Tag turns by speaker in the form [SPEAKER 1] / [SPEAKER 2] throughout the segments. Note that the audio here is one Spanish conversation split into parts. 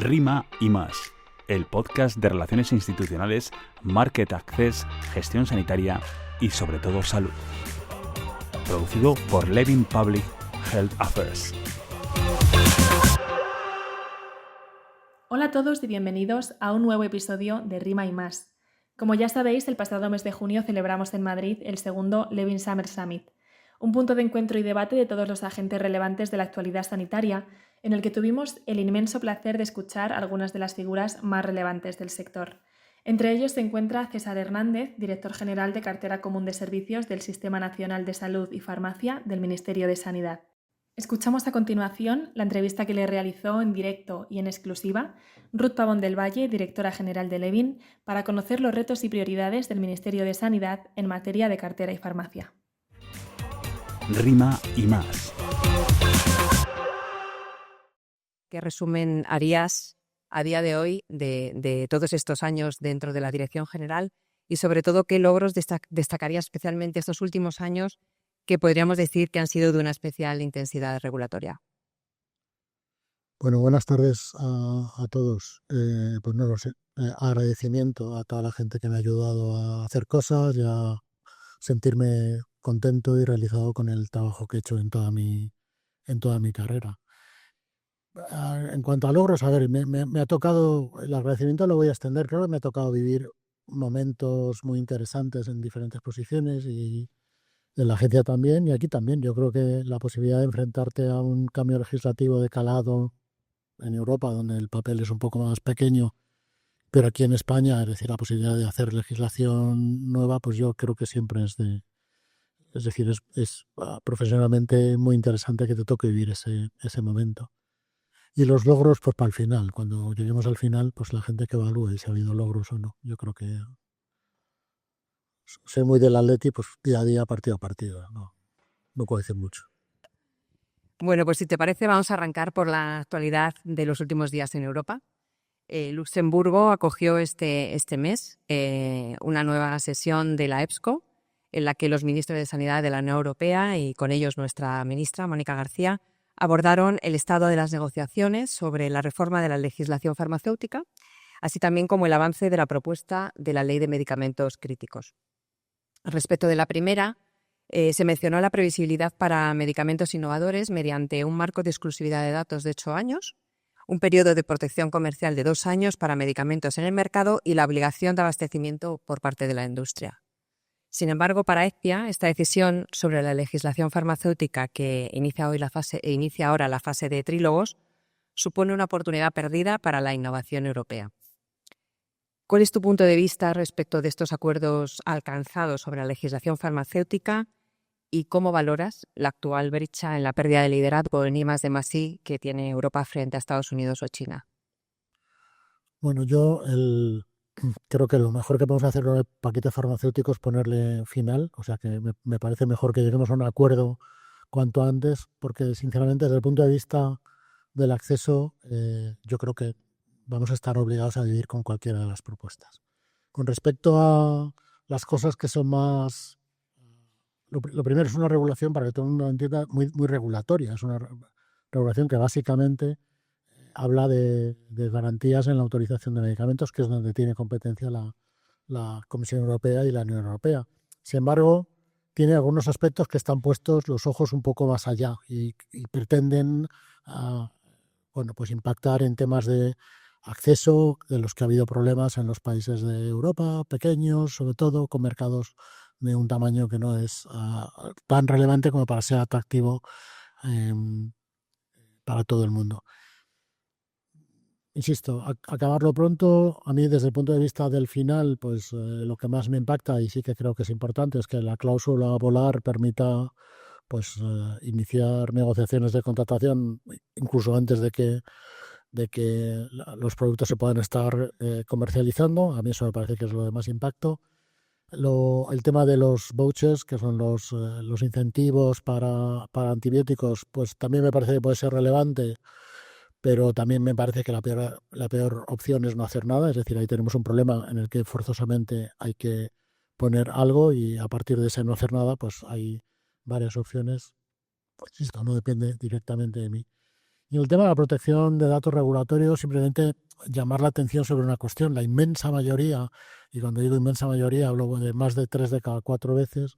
[SPEAKER 1] Rima y más, el podcast de relaciones institucionales, market access, gestión sanitaria y sobre todo salud. Producido por Levin Public Health Affairs.
[SPEAKER 2] Hola a todos y bienvenidos a un nuevo episodio de Rima y más. Como ya sabéis, el pasado mes de junio celebramos en Madrid el segundo Levin Summer Summit, un punto de encuentro y debate de todos los agentes relevantes de la actualidad sanitaria, en el que tuvimos el inmenso placer de escuchar algunas de las figuras más relevantes del sector. Entre ellos se encuentra César Hernández, director general de Cartera Común de Servicios del Sistema Nacional de Salud y Farmacia del Ministerio de Sanidad. Escuchamos a continuación la entrevista que le realizó en directo y en exclusiva Ruth Pavón del Valle, directora general de Levin, para conocer los retos y prioridades del Ministerio de Sanidad en materia de cartera y farmacia.
[SPEAKER 1] Rima y más.
[SPEAKER 3] ¿Qué resumen harías a día de hoy de todos estos años dentro de la Dirección General y sobre todo qué logros destacarías especialmente estos últimos años que podríamos decir que han sido de una especial intensidad regulatoria?
[SPEAKER 4] Bueno, buenas tardes a todos. Pues no lo sé. Agradecimiento a toda la gente que me ha ayudado a hacer cosas y a sentirme contento y realizado con el trabajo que he hecho en toda mi carrera. En cuanto a logros, a ver, me ha tocado, el agradecimiento lo voy a extender, creo que me ha tocado vivir momentos muy interesantes en diferentes posiciones y en la agencia también y aquí también. Yo creo que la posibilidad de enfrentarte a un cambio legislativo de calado en Europa, donde el papel es un poco más pequeño, pero aquí en España, es decir, la posibilidad de hacer legislación nueva, pues yo creo que siempre es decir, es profesionalmente muy interesante que te toque vivir ese momento. Y los logros, pues para el final, cuando lleguemos al final, pues la gente que evalúe si ha habido logros o no. Yo creo que soy muy del Atleti, pues día a día, partido a partido. No puedo decir mucho.
[SPEAKER 3] Bueno, pues si te parece vamos a arrancar por la actualidad de los últimos días en Europa. Luxemburgo acogió este mes una nueva sesión de la EPSCO, en la que los ministros de Sanidad de la Unión Europea y con ellos nuestra ministra, Mónica García, abordaron el estado de las negociaciones sobre la reforma de la legislación farmacéutica, así también como el avance de la propuesta de la Ley de Medicamentos Críticos. Respecto de la primera, se mencionó la previsibilidad para medicamentos innovadores mediante un marco de exclusividad de datos de 8 años, un periodo de protección comercial de 2 años para medicamentos en el mercado y la obligación de abastecimiento por parte de la industria. Sin embargo, para EFPIA, esta decisión sobre la legislación farmacéutica que inicia ahora la fase de trílogos supone una oportunidad perdida para la innovación europea. ¿Cuál es tu punto de vista respecto de estos acuerdos alcanzados sobre la legislación farmacéutica y cómo valoras la actual brecha en la pérdida de liderazgo en I+D+I que tiene Europa frente a Estados Unidos o China?
[SPEAKER 4] Bueno, yo creo que lo mejor que podemos hacer con el paquete farmacéutico es ponerle final, o sea que me parece mejor que lleguemos a un acuerdo cuanto antes, porque sinceramente desde el punto de vista del acceso yo creo que vamos a estar obligados a vivir con cualquiera de las propuestas. Con respecto a las cosas que son más... Lo primero es una regulación, para que todo el mundo lo entienda, muy, muy regulatoria. Es una regulación que básicamente habla de garantías en la autorización de medicamentos, que es donde tiene competencia la Comisión Europea y la Unión Europea. Sin embargo, tiene algunos aspectos que están puestos los ojos un poco más allá y pretenden pues impactar en temas de acceso, de los que ha habido problemas en los países de Europa, pequeños, sobre todo, con mercados de un tamaño que no es tan relevante como para ser atractivo para todo el mundo. Insisto, acabarlo pronto, a mí desde el punto de vista del final, pues lo que más me impacta y sí que creo que es importante es que la cláusula polar permita pues iniciar negociaciones de contratación incluso antes de que los productos se puedan estar comercializando. A mí eso me parece que es lo de más impacto. El tema de los vouchers, que son los incentivos para antibióticos, pues también me parece que puede ser relevante, pero también me parece que la peor opción es no hacer nada. Es decir, ahí tenemos un problema en el que forzosamente hay que poner algo y a partir de ese no hacer nada, pues hay varias opciones. Pues esto no depende directamente de mí. Y en el tema de la protección de datos regulatorios, simplemente llamar la atención sobre una cuestión. La inmensa mayoría, y cuando digo inmensa mayoría hablo de más de 3 de cada 4 veces,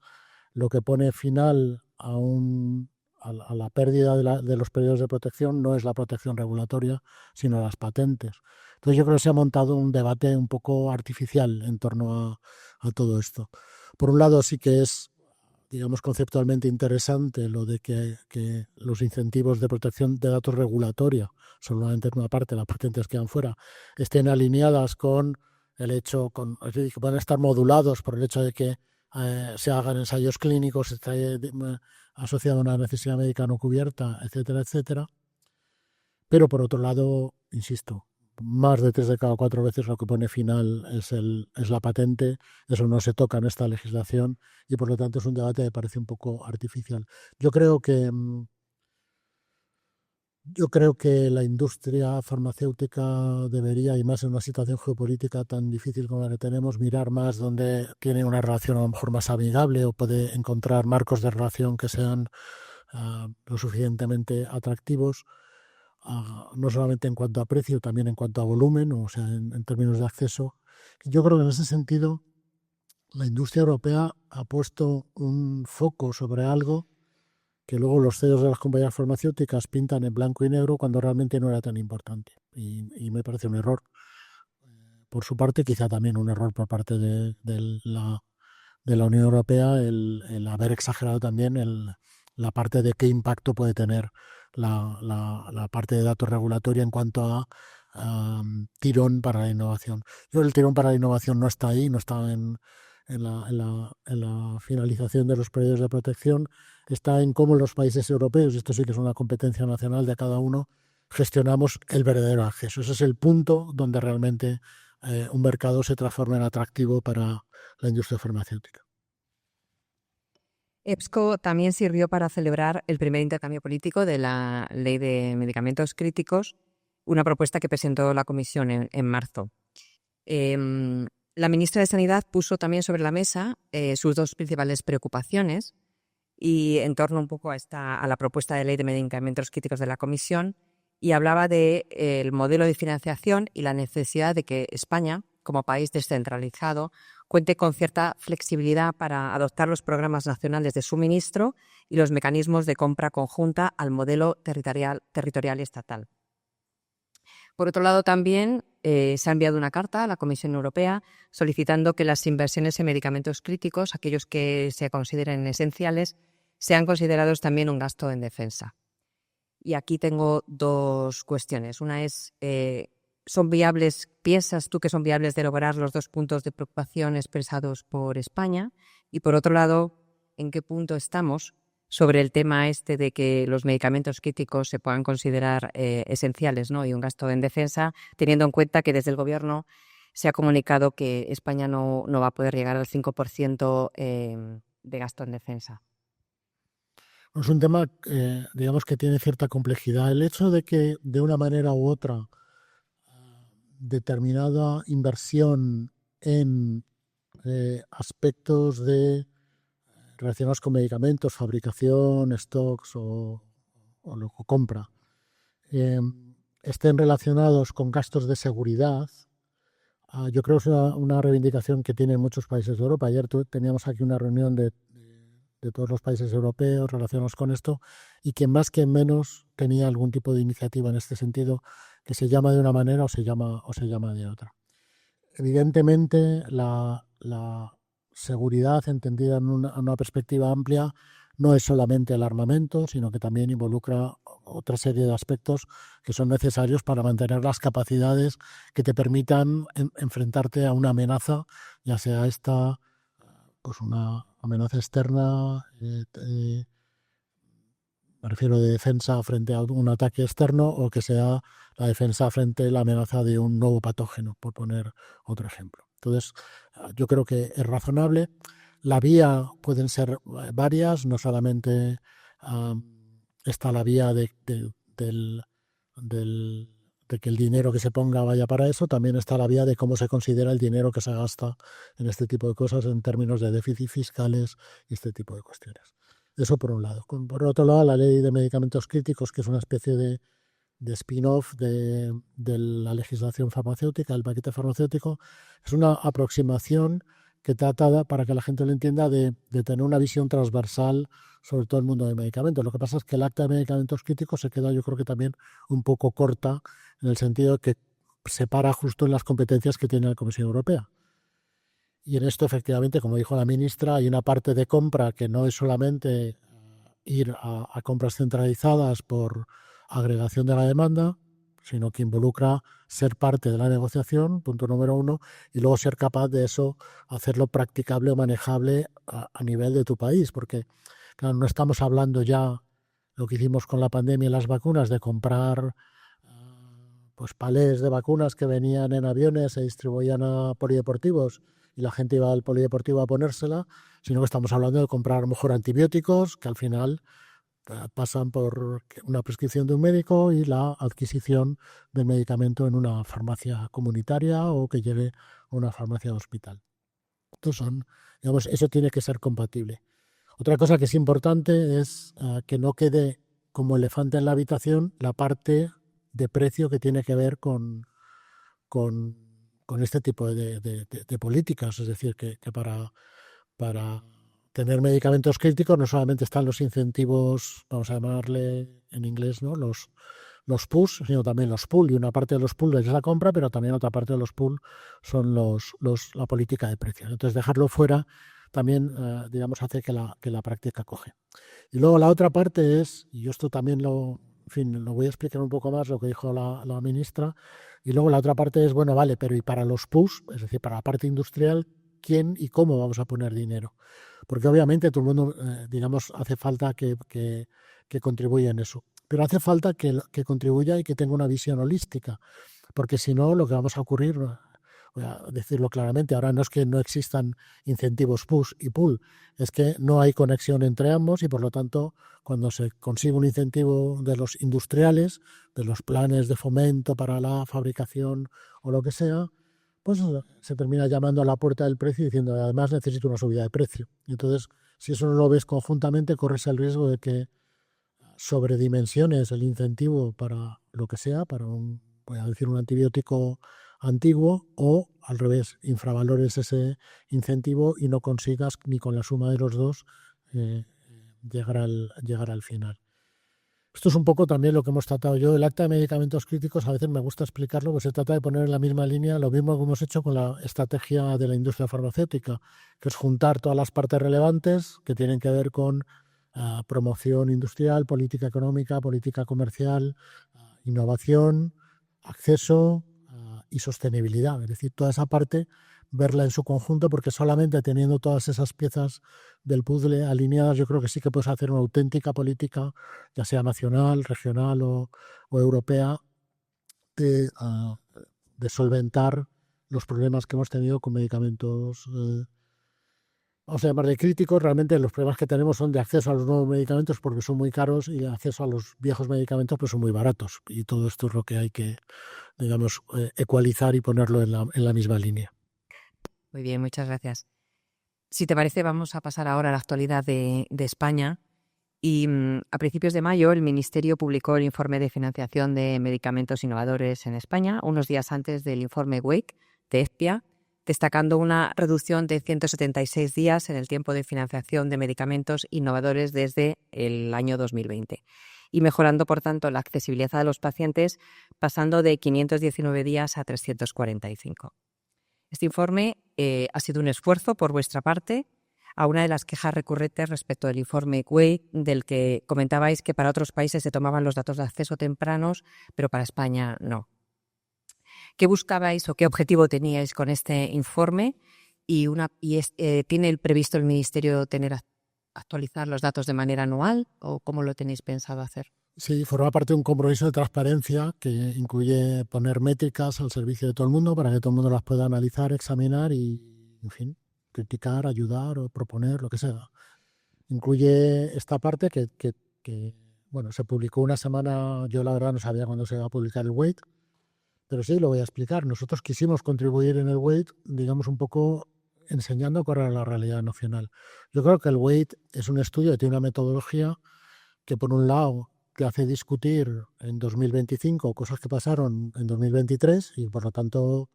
[SPEAKER 4] lo que pone final a la pérdida de los periodos de protección no es la protección regulatoria, sino las patentes. Entonces yo creo que se ha montado un debate un poco artificial en torno a todo esto. Por un lado sí que es, digamos, conceptualmente interesante lo de que los incentivos de protección de datos regulatoria, solamente en una parte, las patentes quedan fuera, estén alineadas con el hecho, es decir, que puedan estar modulados por el hecho de que se hagan ensayos clínicos, esté asociado a una necesidad médica no cubierta, etcétera, etcétera. Pero por otro lado, insisto, más de 3 de cada 4 veces lo que pone final es la patente. Eso no se toca en esta legislación y por lo tanto es un debate que me parece un poco artificial. Yo creo que la industria farmacéutica debería, y más en una situación geopolítica tan difícil como la que tenemos, mirar más donde tiene una relación a lo mejor más amigable o puede encontrar marcos de relación que sean lo suficientemente atractivos. No solamente en cuanto a precio, también en cuanto a volumen, o sea, en términos de acceso. Yo creo que en ese sentido la industria europea ha puesto un foco sobre algo que luego los CEOs de las compañías farmacéuticas pintan en blanco y negro cuando realmente no era tan importante. Y me parece un error por su parte, quizá también un error por parte de la Unión Europea el haber exagerado también la parte de qué impacto puede tener la parte de datos regulatoria en cuanto a tirón para la innovación. Yo creo que el tirón para la innovación no está ahí, no está en la finalización de los periodos de protección, está en cómo los países europeos, y esto sí que es una competencia nacional de cada uno, gestionamos el verdadero acceso. Ese es el punto donde realmente un mercado se transforma en atractivo para la industria farmacéutica.
[SPEAKER 3] EPSCO también sirvió para celebrar el primer intercambio político de la Ley de Medicamentos Críticos, una propuesta que presentó la Comisión en marzo. La ministra de Sanidad puso también sobre la mesa sus dos principales preocupaciones y en torno un poco a la propuesta de Ley de Medicamentos Críticos de la Comisión, y hablaba del modelo de financiación y la necesidad de que España, como país descentralizado, cuente con cierta flexibilidad para adoptar los programas nacionales de suministro y los mecanismos de compra conjunta al modelo territorial y estatal. Por otro lado, también se ha enviado una carta a la Comisión Europea solicitando que las inversiones en medicamentos críticos, aquellos que se consideren esenciales, sean considerados también un gasto en defensa. Y aquí tengo dos cuestiones. Una es, ¿piensas tú que son viables de lograr los dos puntos de preocupación expresados por España? Y por otro lado, ¿en qué punto estamos sobre el tema de que los medicamentos críticos se puedan considerar esenciales, ¿no? Y un gasto en defensa, teniendo en cuenta que desde el Gobierno se ha comunicado que España no va a poder llegar al 5% de gasto en defensa?
[SPEAKER 4] Es un tema, digamos, que tiene cierta complejidad. El hecho de que, de una manera u otra, determinada inversión en aspectos relacionados con medicamentos, fabricación, stocks o compra, estén relacionados con gastos de seguridad, yo creo que es una reivindicación que tienen muchos países de Europa. Ayer teníamos aquí una reunión de todos los países europeos relacionados con esto, y que más que menos tenía algún tipo de iniciativa en este sentido, que se llama de una manera o se llama de otra. Evidentemente, la seguridad, entendida en una perspectiva amplia, no es solamente el armamento, sino que también involucra otra serie de aspectos que son necesarios para mantener las capacidades que te permitan enfrentarte a una amenaza, ya sea esta, pues una amenaza externa, me refiero de defensa frente a un ataque externo, o que sea la defensa frente a la amenaza de un nuevo patógeno, por poner otro ejemplo. Entonces, yo creo que es razonable. La vía pueden ser varias, no solamente está la vía de que el dinero que se ponga vaya para eso, también está la vía de cómo se considera el dinero que se gasta en este tipo de cosas en términos de déficit fiscales y este tipo de cuestiones. Eso por un lado. Por otro lado, la Ley de Medicamentos Críticos, que es una especie de de spin-off de la legislación farmacéutica, el paquete farmacéutico. Es una aproximación que trata, para que la gente lo entienda, de tener una visión transversal sobre todo el mundo de medicamentos. Lo que pasa es que el acta de medicamentos críticos se queda, yo creo que también un poco corta, en el sentido de que se para justo en las competencias que tiene la Comisión Europea. Y en esto, efectivamente, como dijo la ministra, hay una parte de compra que no es solamente ir a compras centralizadas por agregación de la demanda, sino que involucra ser parte de la negociación, punto número 1, y luego ser capaz de eso, hacerlo practicable o manejable a nivel de tu país, porque claro, no estamos hablando ya, lo que hicimos con la pandemia y las vacunas, de comprar pues palés de vacunas que venían en aviones, se distribuían a polideportivos y la gente iba al polideportivo a ponérsela, sino que estamos hablando de comprar a lo mejor antibióticos que al final pasan por una prescripción de un médico y la adquisición del medicamento en una farmacia comunitaria o que llegue a una farmacia de hospital. Estos son, digamos, eso tiene que ser compatible. Otra cosa que es importante es que no quede como elefante en la habitación la parte de precio que tiene que ver con este tipo de políticas. Es decir, que para tener medicamentos críticos no solamente están los incentivos, vamos a llamarle en inglés, ¿no?, los push, sino también los pull, y una parte de los pull es la compra, pero también otra parte de los pull son la política de precios. Entonces, dejarlo fuera también, digamos, hace que la práctica coge. Y luego la otra parte es, y yo esto también lo voy a explicar un poco más, lo que dijo la ministra, y luego la otra parte es, bueno, vale, pero y para los push, es decir, para la parte industrial, ¿quién y cómo vamos a poner dinero? Porque obviamente todo el mundo, digamos, hace falta que contribuya en eso. Pero hace falta que contribuya y que tenga una visión holística. Porque si no, lo que vamos a ocurrir, voy a decirlo claramente, ahora no es que no existan incentivos push y pull, es que no hay conexión entre ambos y por lo tanto, cuando se consigue un incentivo de los industriales, de los planes de fomento para la fabricación o lo que sea, pues se termina llamando a la puerta del precio y diciendo, además necesito una subida de precio. Y entonces, si eso no lo ves conjuntamente, corres el riesgo de que sobredimensiones el incentivo para lo que sea, para voy a decir, un antibiótico antiguo, o al revés, infravalores ese incentivo y no consigas ni con la suma de los dos llegar al final. Esto es un poco también lo que hemos tratado yo. El acta de medicamentos críticos a veces me gusta explicarlo, pues se trata de poner en la misma línea lo mismo que hemos hecho con la estrategia de la industria farmacéutica, que es juntar todas las partes relevantes que tienen que ver con promoción industrial, política económica, política comercial, innovación, acceso y sostenibilidad. Es decir, toda esa parte, verla en su conjunto, porque solamente teniendo todas esas piezas del puzzle alineadas, yo creo que sí que puedes hacer una auténtica política, ya sea nacional, regional o europea, de solventar los problemas que hemos tenido con medicamentos, vamos a llamarle críticos. Realmente los problemas que tenemos son de acceso a los nuevos medicamentos porque son muy caros y acceso a los viejos medicamentos pues son muy baratos. Y todo esto es lo que hay que, digamos, ecualizar y ponerlo en la misma línea.
[SPEAKER 3] Muy bien, muchas gracias. Si te parece, vamos a pasar ahora a la actualidad de España. Y a principios de mayo el Ministerio publicó el informe de financiación de medicamentos innovadores en España, unos días antes del informe WAKE de EFPIA, destacando una reducción de 176 días en el tiempo de financiación de medicamentos innovadores desde el año 2020 y mejorando, por tanto, la accesibilidad a los pacientes, pasando de 519 días a 345. Este informe ha sido un esfuerzo por vuestra parte a una de las quejas recurrentes respecto del informe WAKE, del que comentabais que para otros países se tomaban los datos de acceso tempranos, pero para España no. ¿Qué buscabais o qué objetivo teníais con este informe? ¿Tiene previsto el Ministerio actualizar los datos de manera anual o cómo lo tenéis pensado hacer?
[SPEAKER 4] Sí, forma parte de un compromiso de transparencia que incluye poner métricas al servicio de todo el mundo para que todo el mundo las pueda analizar, examinar y, en fin, criticar, ayudar o proponer, lo que sea. Incluye esta parte que bueno, se publicó una semana, yo la verdad no sabía cuándo se iba a publicar el WAKE, pero sí, lo voy a explicar. Nosotros quisimos contribuir en el WAKE, digamos, un poco enseñando cuál era la realidad nacional. Yo creo que el WAKE es un estudio que tiene una metodología que, por un lado, te hace discutir en 2025 cosas que pasaron en 2023 y por lo tanto,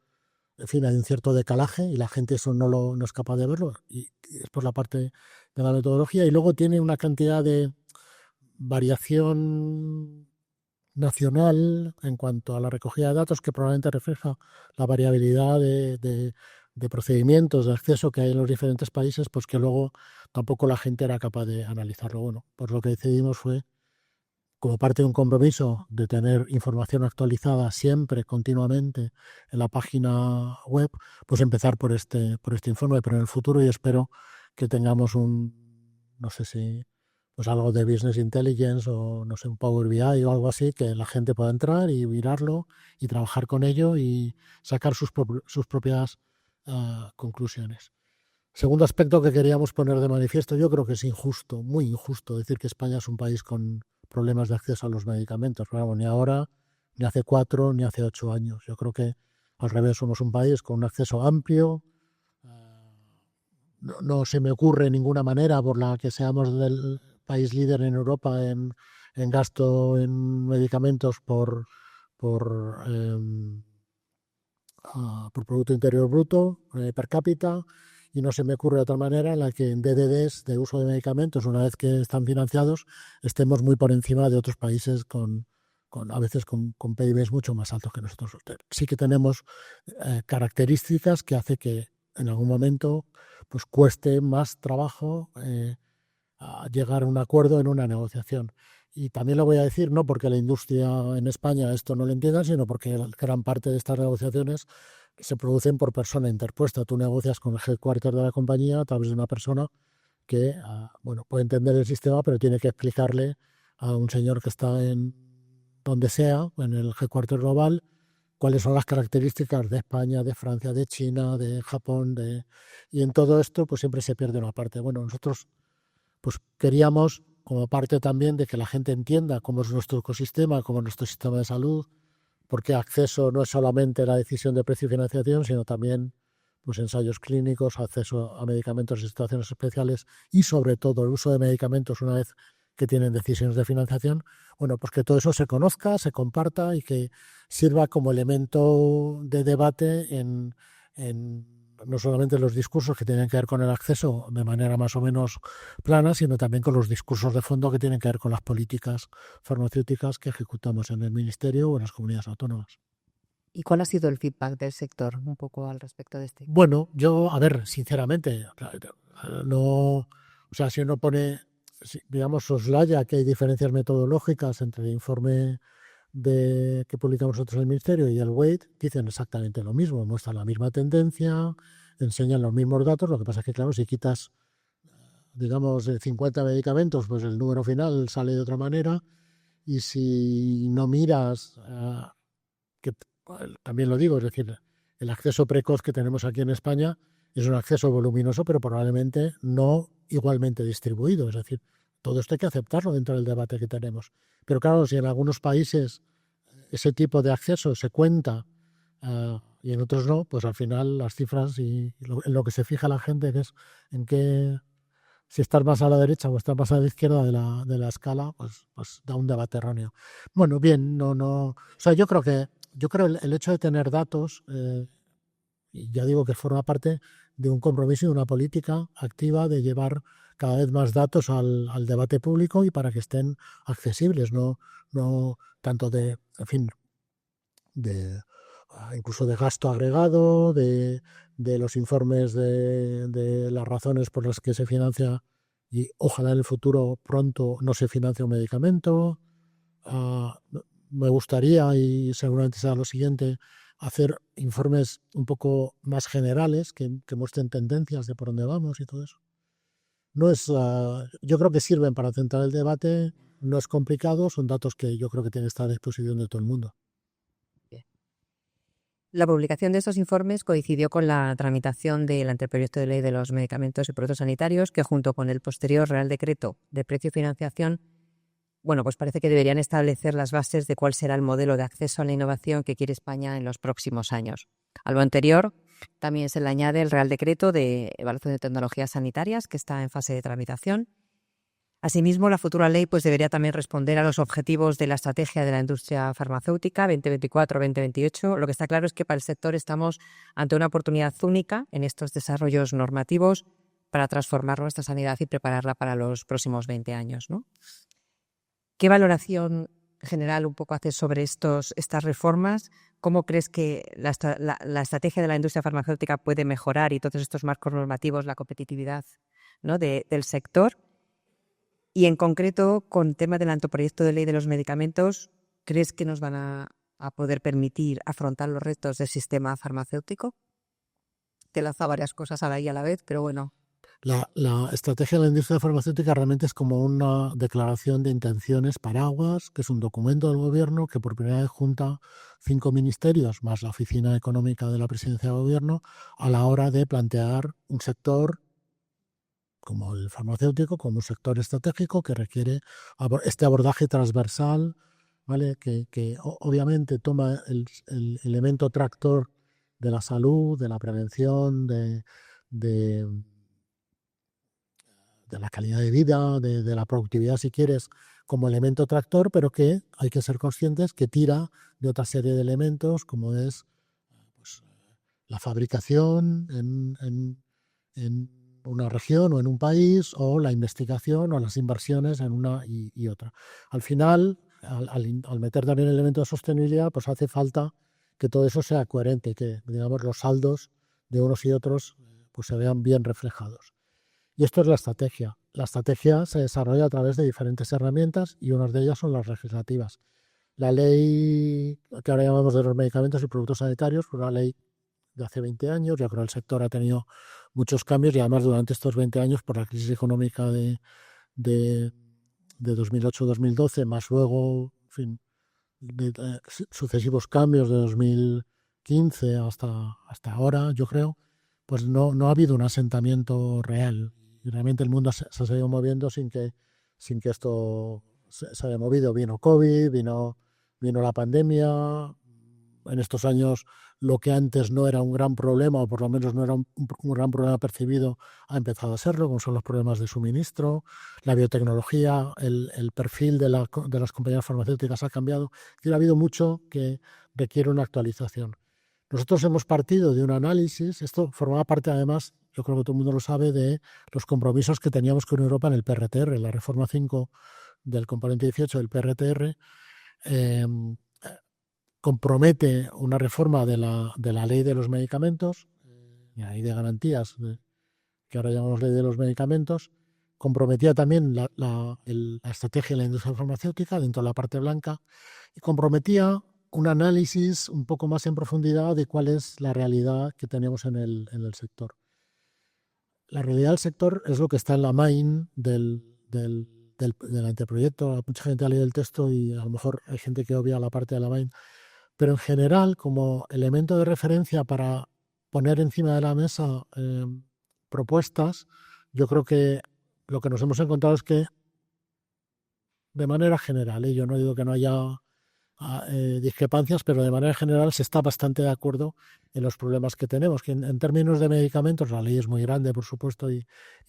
[SPEAKER 4] en fin, hay un cierto decalaje y la gente eso no es capaz de verlo. Y es por la parte de la metodología. Y luego tiene una cantidad de variación nacional en cuanto a la recogida de datos que probablemente refleja la variabilidad de procedimientos de acceso que hay en los diferentes países, pues que luego tampoco la gente era capaz de analizarlo. Bueno, pues lo que decidimos fue, como parte de un compromiso de tener información actualizada siempre, continuamente, en la página web, pues empezar por este informe, pero en el futuro yo espero que tengamos no sé si, pues algo de Business Intelligence o, no sé, un Power BI o algo así, que la gente pueda entrar y mirarlo y trabajar con ello y sacar sus propias conclusiones. Segundo aspecto que queríamos poner de manifiesto, yo creo que es injusto, muy injusto, decir que España es un país con problemas de acceso a los medicamentos. Claro, ni ahora, ni hace 4, ni hace 8 años. Yo creo que al revés, somos un país con un acceso amplio. No se me ocurre ninguna manera por la que seamos del país líder en Europa en gasto en medicamentos por Producto Interior Bruto per cápita, y no se me ocurre otra manera en la que en DDDs de uso de medicamentos, una vez que están financiados, estemos muy por encima de otros países a veces con PIBs mucho más altos que nosotros. Sí que tenemos características que hace que en algún momento pues cueste más trabajo a llegar a un acuerdo en una negociación. Y también lo voy a decir, no porque la industria en España esto no lo entienda, sino porque gran parte de estas negociaciones se producen por persona interpuesta. Tú negocias con el headquarter de la compañía a través de una persona que puede entender el sistema, pero tiene que explicarle a un señor que está en donde sea, en el headquarter global, cuáles son las características de España, de Francia, de China, de Japón, y en todo esto pues siempre se pierde una parte. Bueno, nosotros pues queríamos, como parte también de que la gente entienda cómo es nuestro ecosistema, cómo es nuestro sistema de salud, porque acceso no es solamente la decisión de precio y financiación, sino también pues ensayos clínicos, acceso a medicamentos en situaciones especiales y sobre todo el uso de medicamentos una vez que tienen decisiones de financiación. Bueno, pues que todo eso se conozca, se comparta y que sirva como elemento de debate en no solamente los discursos que tienen que ver con el acceso de manera más o menos plana, sino también con los discursos de fondo que tienen que ver con las políticas farmacéuticas que ejecutamos en el Ministerio o en las comunidades autónomas.
[SPEAKER 3] ¿Y cuál ha sido el feedback del sector un poco al respecto de este?
[SPEAKER 4] Bueno, yo, a ver, sinceramente, si uno pone, digamos, soslaya que hay diferencias metodológicas entre el informe que publicamos nosotros en el Ministerio y el WAIT, dicen exactamente lo mismo, muestran la misma tendencia, enseñan los mismos datos. Lo que pasa es que, claro, si quitas, digamos, 50 medicamentos, pues el número final sale de otra manera, y si no miras, que también lo digo, es decir, el acceso precoz que tenemos aquí en España es un acceso voluminoso, pero probablemente no igualmente distribuido. Es decir, todo esto hay que aceptarlo dentro del debate que tenemos. Pero claro, si en algunos países ese tipo de acceso se cuenta y en otros no, pues al final las cifras y en lo que se fija la gente, que es en qué, si estás más a la derecha o estás más a la izquierda de la escala, pues da un debate erróneo. Bueno, bien, o sea, yo creo el hecho de tener datos, y ya digo que forma parte de un compromiso y de una política activa de llevar cada vez más datos al debate público y para que estén accesibles, no tanto en fin, incluso de gasto agregado, de los informes de las razones por las que se financia y ojalá en el futuro pronto no se financie un medicamento. Me gustaría, y seguramente será lo siguiente, hacer informes un poco más generales que muestren tendencias de por dónde vamos y todo eso. Yo creo que sirven para centrar el debate, no es complicado, son datos que yo creo que tienen que estar a disposición de todo el mundo.
[SPEAKER 3] La publicación de estos informes coincidió con la tramitación del anteproyecto de ley de los medicamentos y productos sanitarios, que junto con el posterior Real Decreto de Precio y Financiación, pues parece que deberían establecer las bases de cuál será el modelo de acceso a la innovación que quiere España en los próximos años. A lo anterior, también se le añade el Real Decreto de Evaluación de Tecnologías Sanitarias, que está en fase de tramitación. Asimismo, la futura ley pues, debería también responder a los objetivos de la estrategia de la industria farmacéutica 2024-2028. Lo que está claro es que para el sector estamos ante una oportunidad única en estos desarrollos normativos para transformar nuestra sanidad y prepararla para los próximos 20 años, ¿no? ¿Qué valoración general un poco haces sobre estas reformas? ¿Cómo crees que la estrategia de la industria farmacéutica puede mejorar y todos estos marcos normativos, la competitividad, ¿no? del sector? Y en concreto, con tema del anteproyecto de ley de los medicamentos, ¿crees que nos van a poder permitir afrontar los retos del sistema farmacéutico? Te lanzo varias cosas a la vez, pero bueno.
[SPEAKER 4] La estrategia de la industria farmacéutica realmente es como una declaración de intenciones paraguas, que es un documento del gobierno que por primera vez junta 5 ministerios más la oficina económica de la presidencia del gobierno a la hora de plantear un sector como el farmacéutico, como un sector estratégico que requiere este abordaje transversal, ¿vale? Que obviamente toma el elemento tractor de la salud, de la prevención, de la calidad de vida, de la productividad, si quieres, como elemento tractor, pero que hay que ser conscientes que tira de otra serie de elementos, como es pues, la fabricación en una región o en un país, o la investigación o las inversiones en una y otra. Al final, al meter también el elemento de sostenibilidad, pues hace falta que todo eso sea coherente, que digamos los saldos de unos y otros pues se vean bien reflejados. Y esto es la estrategia. La estrategia se desarrolla a través de diferentes herramientas y unas de ellas son las legislativas. La ley que ahora llamamos de los medicamentos y productos sanitarios, una ley de hace 20 años. Yo creo que el sector ha tenido muchos cambios y además durante estos 20 años por la crisis económica de 2008-2012, más luego, en fin, sucesivos cambios de 2015 hasta ahora, yo creo, pues no ha habido un asentamiento real. Y realmente el mundo se ha seguido moviendo sin que esto se haya movido. Vino COVID, vino la pandemia. En estos años lo que antes no era un gran problema, o por lo menos no era un gran problema percibido, ha empezado a serlo, como son los problemas de suministro, la biotecnología, el perfil de las compañías farmacéuticas ha cambiado. Y ha habido mucho que requiere una actualización. Nosotros hemos partido de un análisis, esto formaba parte además, yo creo que todo el mundo lo sabe, de los compromisos que teníamos con Europa en el PRTR, la reforma 5 del componente 18 del PRTR, compromete una reforma de la ley de los medicamentos, la ley de garantías, que ahora llamamos ley de los medicamentos, comprometía también la estrategia de la industria farmacéutica dentro de la parte blanca y comprometía un análisis un poco más en profundidad de cuál es la realidad que tenemos en el sector. La realidad del sector es lo que está en la main del anteproyecto. Mucha gente ha leído el texto y a lo mejor hay gente que obvia la parte de la main. Pero en general, como elemento de referencia para poner encima de la mesa propuestas, yo creo que lo que nos hemos encontrado es que, de manera general, yo no digo que no haya discrepancias, pero de manera general se está bastante de acuerdo en los problemas que tenemos, que en términos de medicamentos la ley es muy grande, por supuesto, y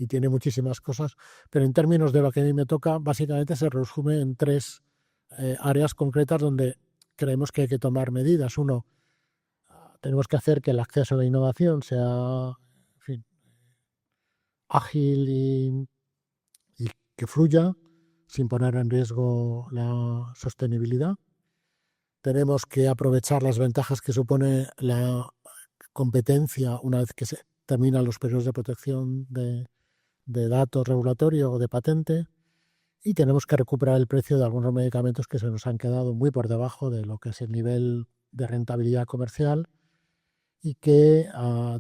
[SPEAKER 4] tiene muchísimas cosas, pero en términos de lo que a mí me toca, básicamente se resume en 3 áreas concretas donde creemos que hay que tomar medidas. Uno, tenemos que hacer que el acceso a la innovación sea, en fin, ágil y que fluya sin poner en riesgo la sostenibilidad. Tenemos que aprovechar las ventajas que supone la competencia una vez que se terminan los periodos de protección de datos regulatorio o de patente. Y tenemos que recuperar el precio de algunos medicamentos que se nos han quedado muy por debajo de lo que es el nivel de rentabilidad comercial y que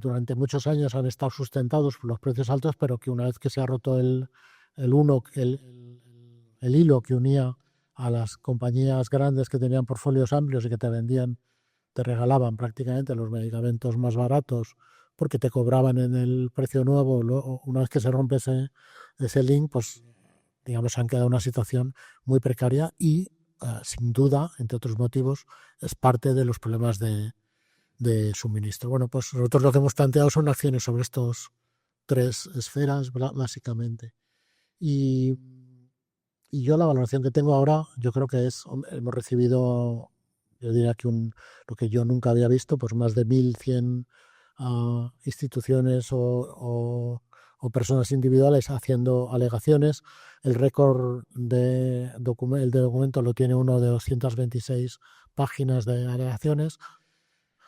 [SPEAKER 4] durante muchos años han estado sustentados por los precios altos, pero que una vez que se ha roto el hilo que unía a las compañías grandes que tenían portfolios amplios y que te regalaban prácticamente los medicamentos más baratos porque te cobraban en el precio nuevo, una vez que se rompe ese link, pues digamos, se han quedado en una situación muy precaria y, sin duda, entre otros motivos, es parte de los problemas de suministro. Bueno, pues nosotros lo que hemos planteado son acciones sobre estos 3 esferas, básicamente. Y Y yo la valoración que tengo ahora, yo creo que hemos recibido, yo diría que lo que yo nunca había visto, pues más de 1.100 instituciones o personas individuales haciendo alegaciones. El récord el de documento lo tiene uno de 226 páginas de alegaciones.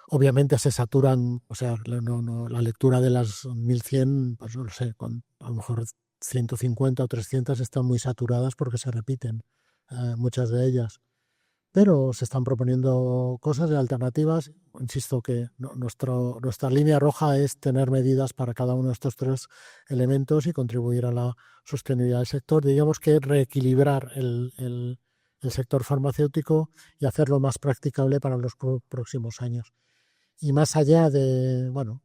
[SPEAKER 4] Obviamente se saturan, o sea, la lectura de las 1.100, pues no lo sé, a lo mejor 150 o 300 están muy saturadas porque se repiten muchas de ellas. Pero se están proponiendo cosas de alternativas. Insisto que nuestra línea roja es tener medidas para cada uno de estos tres elementos y contribuir a la sostenibilidad del sector. Digamos que reequilibrar el sector farmacéutico y hacerlo más practicable para los próximos años. Y más allá bueno,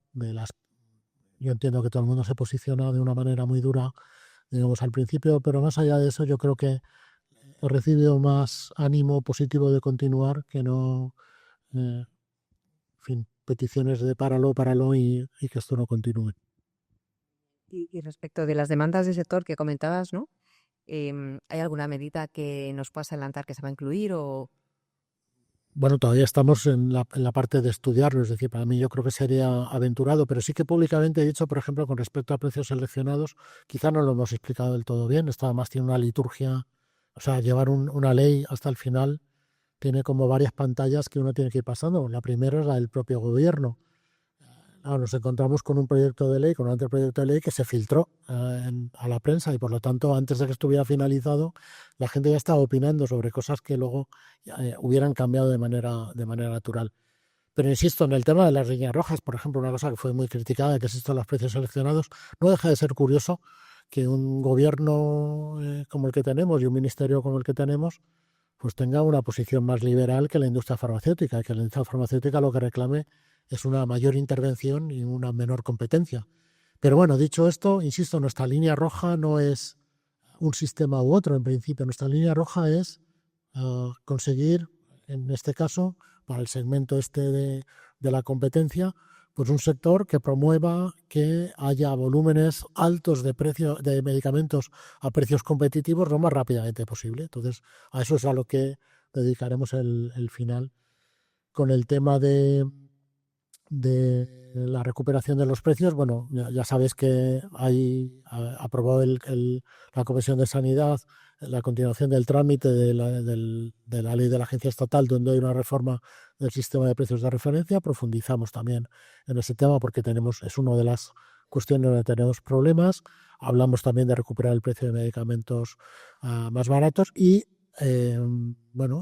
[SPEAKER 4] yo entiendo que todo el mundo se posiciona de una manera muy dura, digamos, al principio, pero más allá de eso yo creo que he recibido más ánimo positivo de continuar que no, en fin, peticiones de páralo y que esto no continúe.
[SPEAKER 3] Y respecto de las demandas del sector que comentabas, ¿no? ¿Hay alguna medida que nos puedas adelantar que se va a incluir o...?
[SPEAKER 4] Bueno, todavía estamos en la parte de estudiarlo, es decir, para mí yo creo que sería aventurado, pero sí que públicamente he dicho, por ejemplo, con respecto a precios seleccionados, quizá no lo hemos explicado del todo bien, esto además tiene una liturgia, o sea, llevar una ley hasta el final tiene como varias pantallas que uno tiene que ir pasando. La primera es la del propio gobierno. Ahora nos encontramos con un proyecto de ley, con un anteproyecto de ley que se filtró a la prensa y por lo tanto antes de que estuviera finalizado la gente ya estaba opinando sobre cosas que luego hubieran cambiado de manera natural. Pero insisto, en el tema de las líneas rojas, por ejemplo, una cosa que fue muy criticada, que es esto de los precios seleccionados, no deja de ser curioso que un gobierno como el que tenemos y un ministerio como el que tenemos pues tenga una posición más liberal que la industria farmacéutica, y que la industria farmacéutica lo que reclame es una mayor intervención y una menor competencia. Pero bueno, dicho esto, insisto, nuestra línea roja no es un sistema u otro, en principio. Nuestra línea roja es conseguir, en este caso, para el segmento de la competencia, pues un sector que promueva que haya volúmenes altos de medicamentos a precios competitivos lo más rápidamente posible. Entonces, a eso es a lo que dedicaremos el final. Con el tema de la recuperación de los precios, bueno, ya sabes que aprobó la Comisión de Sanidad la continuación del trámite de la ley de la Agencia Estatal, donde hay una reforma del sistema de precios de referencia. Profundizamos también en ese tema porque es una de las cuestiones donde tenemos problemas. Hablamos también de recuperar el precio de medicamentos más baratos y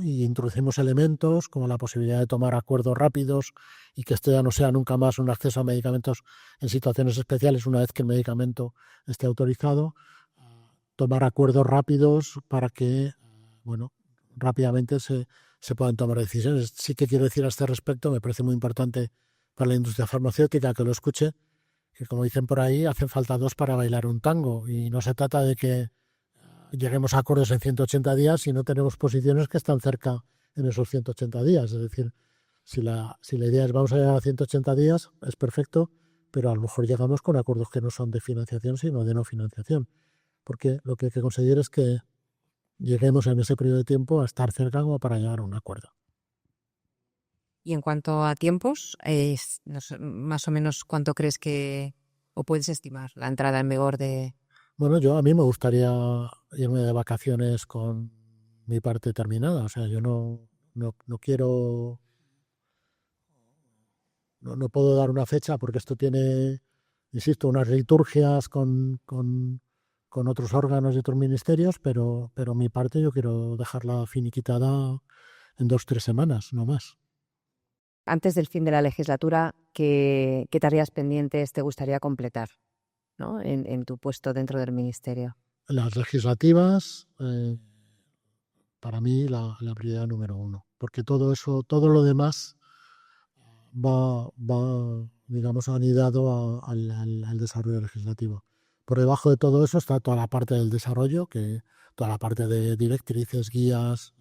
[SPEAKER 4] introducimos elementos como la posibilidad de tomar acuerdos rápidos y que esto ya no sea nunca más un acceso a medicamentos en situaciones especiales una vez que el medicamento esté autorizado. Tomar acuerdos rápidos para que, rápidamente se puedan tomar decisiones. Sí que quiero decir a este respecto, me parece muy importante para la industria farmacéutica que lo escuche, que como dicen por ahí, hacen falta dos para bailar un tango y no se trata de que lleguemos a acuerdos en 180 días si no tenemos posiciones que están cerca en esos 180 días. Es decir, si la idea es vamos a llegar a 180 días, es perfecto, pero a lo mejor llegamos con acuerdos que no son de financiación, sino de no financiación. Porque lo que hay que conseguir es que lleguemos en ese periodo de tiempo a estar cerca como para llegar a un acuerdo.
[SPEAKER 3] Y en cuanto a tiempos, más o menos cuánto crees o puedes estimar la entrada en vigor de...
[SPEAKER 4] Bueno, a mí me gustaría irme de vacaciones con mi parte terminada. O sea, yo no quiero... No puedo dar una fecha porque esto tiene, insisto, unas liturgias con otros órganos y otros ministerios, pero mi parte yo quiero dejarla finiquitada en 2 o 3 semanas, no más.
[SPEAKER 3] Antes del fin de la legislatura, ¿qué tareas pendientes te gustaría completar, ¿no? en tu puesto dentro del ministerio?
[SPEAKER 4] Las legislativas, para mí, la prioridad número 1, porque todo lo demás va digamos, anidado al desarrollo legislativo. Por debajo de todo eso está toda la parte del desarrollo, toda la parte de directrices, guías,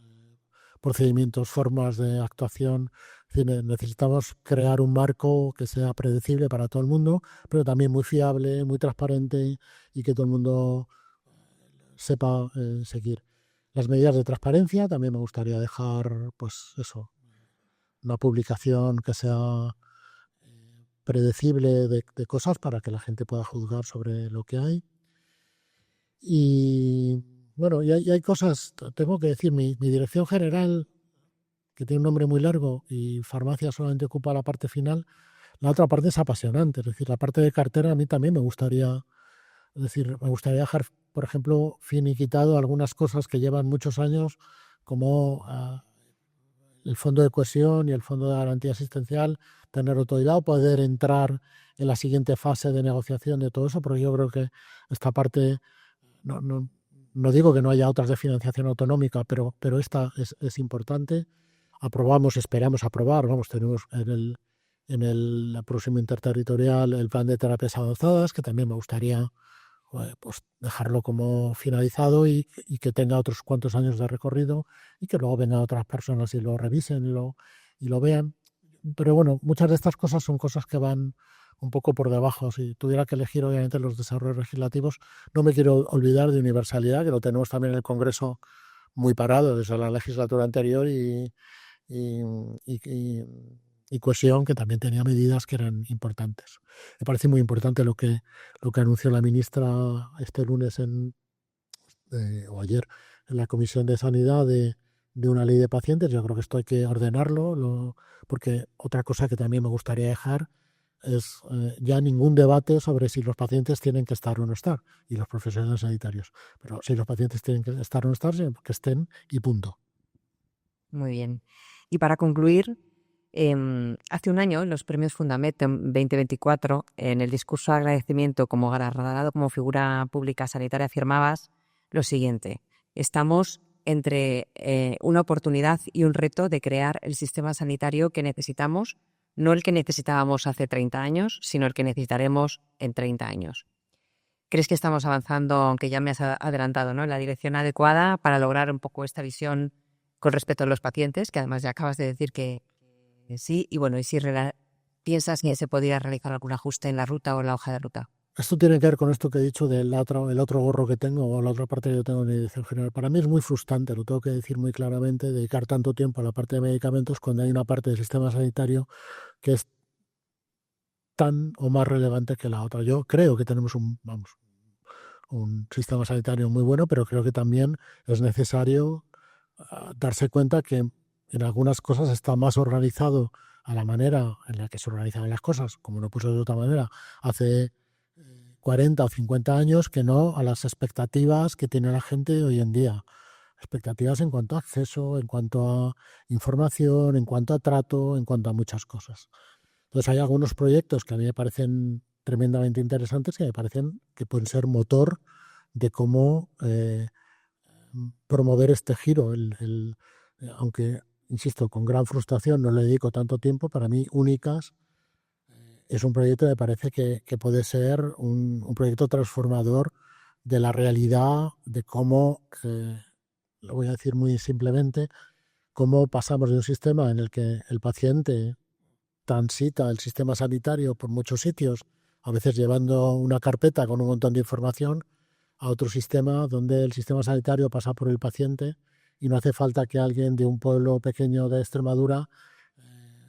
[SPEAKER 4] procedimientos, formas de actuación. Es decir, necesitamos crear un marco que sea predecible para todo el mundo, pero también muy fiable, muy transparente y que todo el mundo sepa seguir. Las medidas de transparencia, también me gustaría dejar, pues eso, una publicación que sea predecible de cosas para que la gente pueda juzgar sobre lo que hay. Y bueno, y hay cosas, tengo que decir, mi dirección general, que tiene un nombre muy largo y farmacia solamente ocupa la parte final, la otra parte es apasionante, es decir, la parte de cartera a mí también me gustaría, es decir, me gustaría dejar, por ejemplo, finiquitado algunas cosas que llevan muchos años, como el fondo de cohesión y el fondo de garantía asistencial, tener autoridad, poder entrar en la siguiente fase de negociación de todo eso, porque yo creo que esta parte, no, no, no digo que no haya otras de financiación autonómica, pero esta es importante. Aprobamos, esperamos aprobar, vamos, tenemos en el próximo interterritorial el plan de terapias avanzadas, que también me gustaría pues dejarlo como finalizado y que tenga otros cuantos años de recorrido y que luego vengan otras personas y lo revisen y lo vean. Pero bueno, muchas de estas cosas son cosas que van un poco por debajo. Si tuviera que elegir, obviamente, los desarrollos legislativos, no me quiero olvidar de universalidad, que lo tenemos también en el Congreso muy parado desde la legislatura anterior, y, y- y cohesión, que también tenía medidas que eran importantes. Me parece muy importante lo que anunció la ministra este lunes o ayer en la Comisión de Sanidad de una ley de pacientes. Yo creo que esto hay que ordenarlo, porque otra cosa que también me gustaría dejar es ya ningún debate sobre si los pacientes tienen que estar o no estar, y los profesionales sanitarios. Pero si los pacientes tienen que estar o no estar, que estén y punto.
[SPEAKER 3] Muy bien. Y para concluir, hace un año, en los premios Fundamentum 2024, en el discurso de agradecimiento como galardonado como figura pública sanitaria, afirmabas lo siguiente: estamos entre una oportunidad y un reto de crear el sistema sanitario que necesitamos, no el que necesitábamos hace 30 años, sino el que necesitaremos en 30 años. ¿Crees que estamos avanzando, aunque ya me has adelantado, ¿no?, en la dirección adecuada para lograr un poco esta visión con respecto a los pacientes, que además ya acabas de decir que sí? Y bueno, ¿y si piensas que se podría realizar algún ajuste en la ruta o en la hoja de ruta?
[SPEAKER 4] Esto tiene que ver con esto que he dicho del el otro gorro que tengo, o la otra parte que yo tengo en dirección general. Para mí es muy frustrante, lo tengo que decir muy claramente, dedicar tanto tiempo a la parte de medicamentos cuando hay una parte del sistema sanitario que es tan o más relevante que la otra. Yo creo que tenemos un sistema sanitario muy bueno, pero creo que también es necesario darse cuenta que en algunas cosas está más organizado a la manera en la que se organizaban las cosas, como no puso de otra manera, hace 40 o 50 años, que no a las expectativas que tiene la gente hoy en día. Expectativas en cuanto a acceso, en cuanto a información, en cuanto a trato, en cuanto a muchas cosas. Entonces hay algunos proyectos que a mí me parecen tremendamente interesantes, que me parecen que pueden ser motor de cómo promover este giro. Aunque, insisto, con gran frustración no le dedico tanto tiempo, para mí Únicas es un proyecto que me parece que puede ser un proyecto transformador de la realidad, de cómo, lo voy a decir muy simplemente, cómo pasamos de un sistema en el que el paciente transita el sistema sanitario por muchos sitios, a veces llevando una carpeta con un montón de información, a otro sistema donde el sistema sanitario pasa por el paciente y no hace falta que alguien de un pueblo pequeño de Extremadura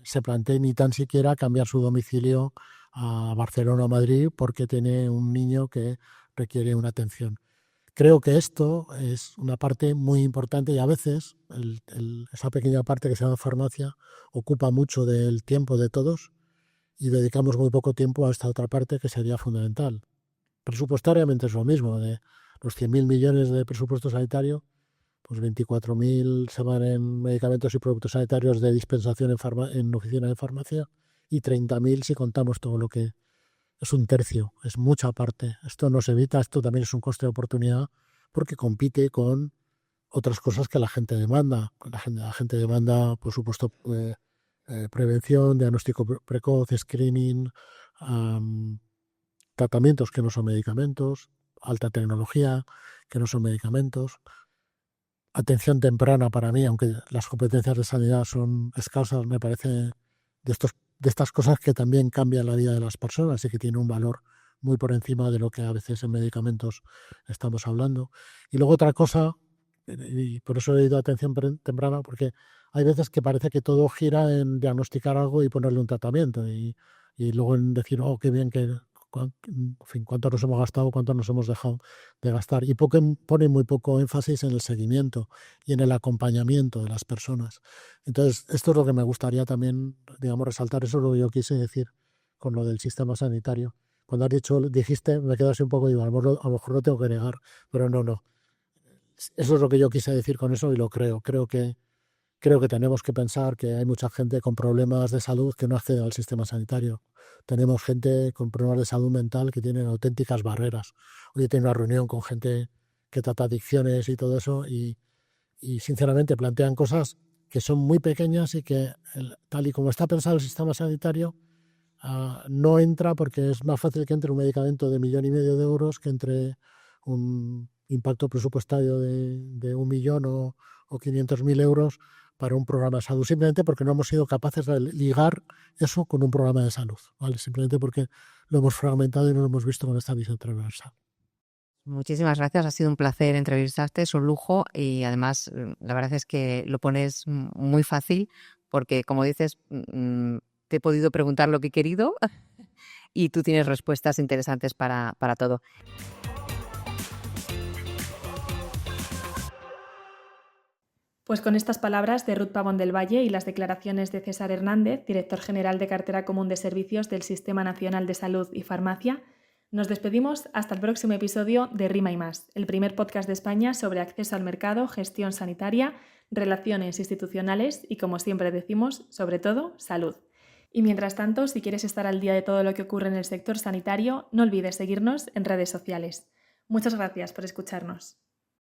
[SPEAKER 4] se plantee ni tan siquiera cambiar su domicilio a Barcelona o Madrid porque tiene un niño que requiere una atención. Creo que esto es una parte muy importante, y a veces esa pequeña parte que se llama farmacia ocupa mucho del tiempo de todos y dedicamos muy poco tiempo a esta otra parte que sería fundamental. Presupuestariamente es lo mismo, de los 100.000 millones de presupuesto sanitario, pues 24.000 se van en medicamentos y productos sanitarios de dispensación en oficinas de farmacia, y 30.000 si contamos todo lo que es un tercio, es mucha parte. Esto no se evita, esto también es un coste de oportunidad porque compite con otras cosas que la gente demanda. La gente demanda, por supuesto, prevención, diagnóstico precoz, screening, tratamientos que no son medicamentos, alta tecnología que no son medicamentos, atención temprana. Para mí, aunque las competencias de sanidad son escasas, me parece de estas cosas que también cambian la vida de las personas y que tiene un valor muy por encima de lo que a veces en medicamentos estamos hablando. Y luego otra cosa Y por eso he ido a atención temprana, porque hay veces que parece que todo gira en diagnosticar algo y ponerle un tratamiento y luego en decir, oh, qué bien que, en fin, cuánto nos hemos gastado, cuánto nos hemos dejado de gastar. Y ponen muy poco énfasis en el seguimiento y en el acompañamiento de las personas. Entonces, esto es lo que me gustaría también, digamos, resaltar. Eso es lo que yo quise decir con lo del sistema sanitario. Cuando dijiste, me quedo así un poco, digo, a lo mejor lo tengo que negar, pero no. Eso es lo que yo quise decir con eso y lo creo. Creo que tenemos que pensar que hay mucha gente con problemas de salud que no accede al sistema sanitario. Tenemos gente con problemas de salud mental que tienen auténticas barreras. Hoy tengo una reunión con gente que trata adicciones y todo eso y sinceramente plantean cosas que son muy pequeñas y que tal y como está pensado el sistema sanitario no entra, porque es más fácil que entre un medicamento de 1,5 millones de euros que entre un impacto presupuestario de 1 millón o 500.000 euros para un programa de salud, simplemente porque no hemos sido capaces de ligar eso con un programa de salud, ¿vale? Simplemente porque lo hemos fragmentado y no lo hemos visto con esta visión transversal.
[SPEAKER 3] Muchísimas gracias, ha sido un placer entrevistarte, es un lujo y además la verdad es que lo pones muy fácil porque, como dices, te he podido preguntar lo que he querido y tú tienes respuestas interesantes para todo.
[SPEAKER 2] Pues con estas palabras de Ruth Pavón del Valle y las declaraciones de César Hernández, director general de Cartera Común de Servicios del Sistema Nacional de Salud y Farmacia, nos despedimos hasta el próximo episodio de Rima y Más, el primer podcast de España sobre acceso al mercado, gestión sanitaria, relaciones institucionales y, como siempre decimos, sobre todo, salud. Y mientras tanto, si quieres estar al día de todo lo que ocurre en el sector sanitario, no olvides seguirnos en redes sociales. Muchas gracias por escucharnos.